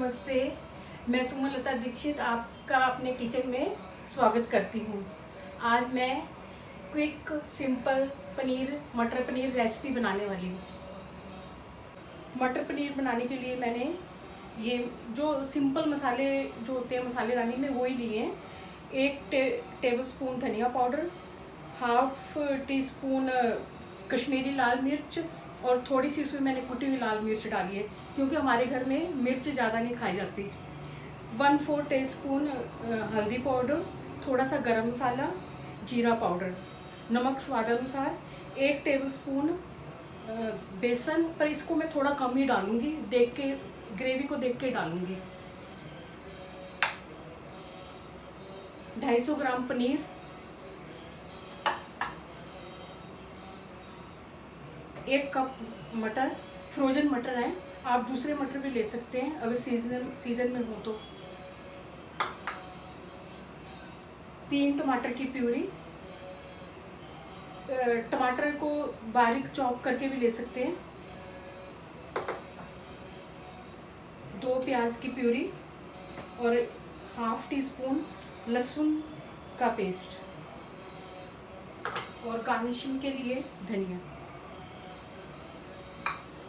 नमस्ते। मैं सुमलता दीक्षित आपका अपने किचन में स्वागत करती हूँ। आज मैं क्विक सिंपल पनीर मटर पनीर रेसिपी बनाने वाली हूँ। मटर पनीर बनाने के लिए मैंने ये जो सिंपल मसाले जो होते हैं मसालेदानी में वही लिए हैं। 1 टेबल स्पून धनिया powder, half teaspoon Kashmiri लाल मिर्च और थोड़ी सी इसमें मैंने कुटी हुई लाल मिर्च डाली है क्योंकि हमारे घर में मिर्च ज़्यादा नहीं खाई जाती। 1/4 टीस्पून हल्दी पाउडर, थोड़ा सा गरम मसाला, जीरा पाउडर, नमक स्वाद अनुसार, 1 टेबल स्पून बेसन, पर इसको मैं थोड़ा कम ही डालूंगी, देख के ग्रेवी को देख के डालूंगी। 250 ग्राम पनीर, 1 कप मटर, फ्रोजन मटर है, आप दूसरे मटर भी ले सकते हैं अगर सीजन में हो तो। 3 टमाटर की प्यूरी, टमाटर को बारीक चॉप करके भी ले सकते हैं। 2 प्याज की प्यूरी और हाफ टी स्पून लहसुन का पेस्ट और गार्निशिंग के लिए धनिया।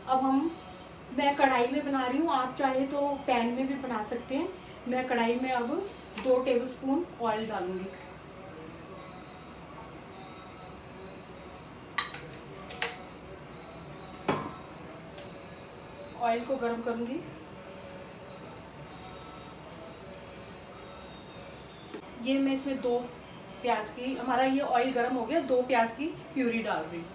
अब मैं कढ़ाई में बना रही हूँ, आप चाहे तो पैन में भी बना सकते हैं। मैं कढ़ाई में अब 2 टेबल स्पून ऑयल डालूंगी। ऑयल को गर्म करूंगी। ये मैं इसमें 2 प्याज की, हमारा ये ऑयल गर्म हो गया, 2 प्याज की प्यूरी डाल रही हूँ।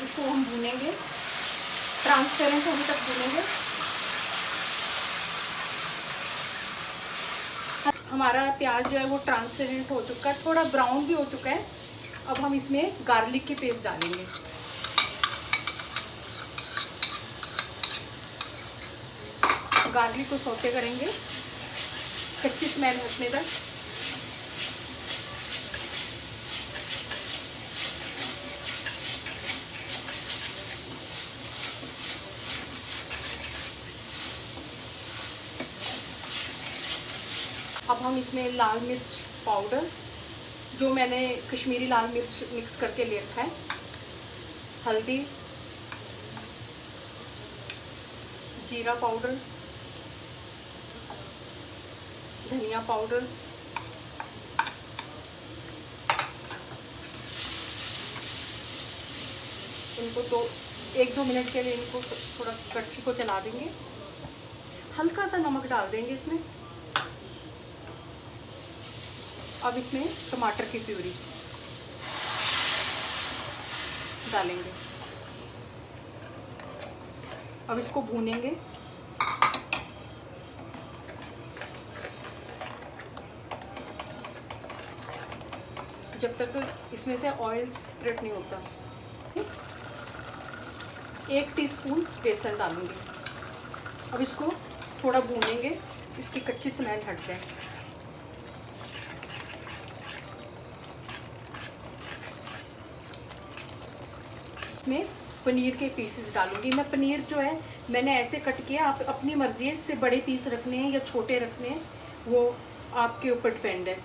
इसको हम भूनेंगे, ट्रांसपेरेंट होने तक भूनेंगे। हमारा प्याज जो है वो ट्रांसपेरेंट हो चुका है, थोड़ा ब्राउन भी हो चुका है। अब हम इसमें गार्लिक की पेस्ट डालेंगे। गार्लिक को सौते करेंगे कच्ची स्मेल हटने तक। अब हम इसमें लाल मिर्च पाउडर, जो मैंने कश्मीरी लाल मिर्च मिक्स करके ले रखा है, हल्दी, जीरा पाउडर, धनिया पाउडर, इनको 1-2 मिनट के लिए इनको थोड़ा कड़छी को चला देंगे। हल्का सा नमक डाल देंगे इसमें। अब इसमें टमाटर की प्यूरी डालेंगे। अब इसको भूनेंगे जब तक इसमें से ऑयल सेपरेट नहीं होता। 1 टीस्पून बेसन डालूंगी। अब इसको थोड़ा भूनेंगे, इसकी कच्ची स्मेल हट जाए। में पनीर के पीसेस डालूंगी। मैं पनीर जो है मैंने ऐसे कट किया, आप अपनी मर्जी है, इससे बड़े पीस रखने हैं या छोटे रखने हैं वो आपके ऊपर डिपेंड है।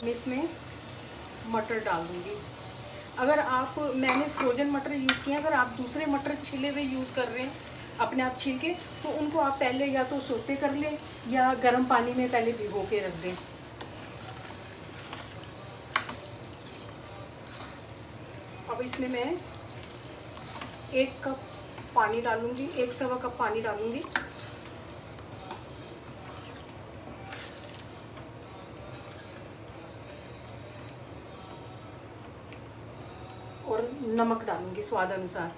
मैं इसमें मटर डाल दूँगी। अगर आप, मैंने फ्रोजन मटर यूज़ किए हैं, अगर आप दूसरे मटर छिले हुए यूज़ कर रहे हैं अपने आप छील के, तो उनको आप पहले या तो सोते कर लें या गर्म पानी में पहले भिगो के रख दें। अब इसमें मैं 1 कप पानी डालूँगी, 1 कप पानी डालूँगी। और नमक डालूंगी स्वाद अनुसार।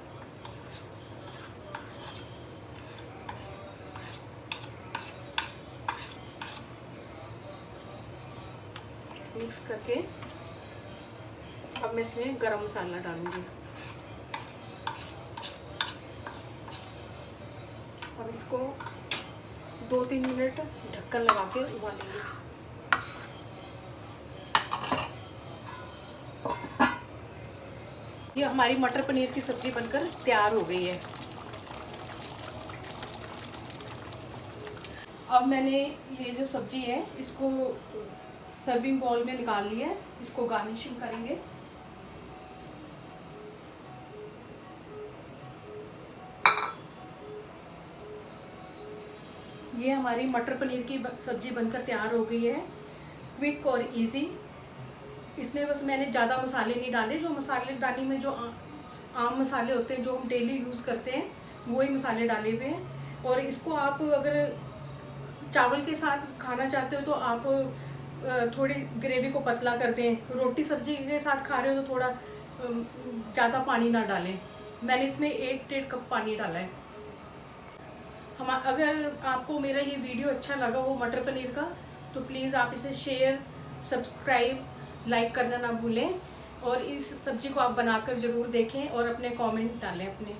मिक्स करके अब मैं इसमें गरम मसाला डालूंगी। अब इसको 2-3 मिनट ढक्कन लगा के उबालेंगे। ये हमारी मटर पनीर की सब्ज़ी बनकर तैयार हो गई है। अब मैंने ये जो सब्ज़ी है इसको सर्विंग बाउल में निकाल लिया है। इसको गार्निशिंग करेंगे। ये हमारी मटर पनीर की सब्ज़ी बनकर तैयार हो गई है, क्विक और इजी। इसमें बस मैंने ज़्यादा मसाले नहीं डाले। जो मसालेदानी में जो आम मसाले होते हैं जो हम डेली यूज़ करते हैं वही मसाले डाले हुए हैं। और इसको आप अगर चावल के साथ खाना चाहते हो तो आप थोड़ी ग्रेवी को पतला कर दें। रोटी सब्जी के साथ खा रहे हो तो थोड़ा ज़्यादा पानी ना डालें। मैंने इसमें 1-1.5 कप पानी डाला है। अगर आपको मेरा ये वीडियो अच्छा लगा हो मटर पनीर का तो प्लीज़ आप इसे शेयर, सब्सक्राइब, लाइक करना ना भूलें। और इस सब्ज़ी को आप बनाकर ज़रूर देखें और अपने कमेंट डालें अपने।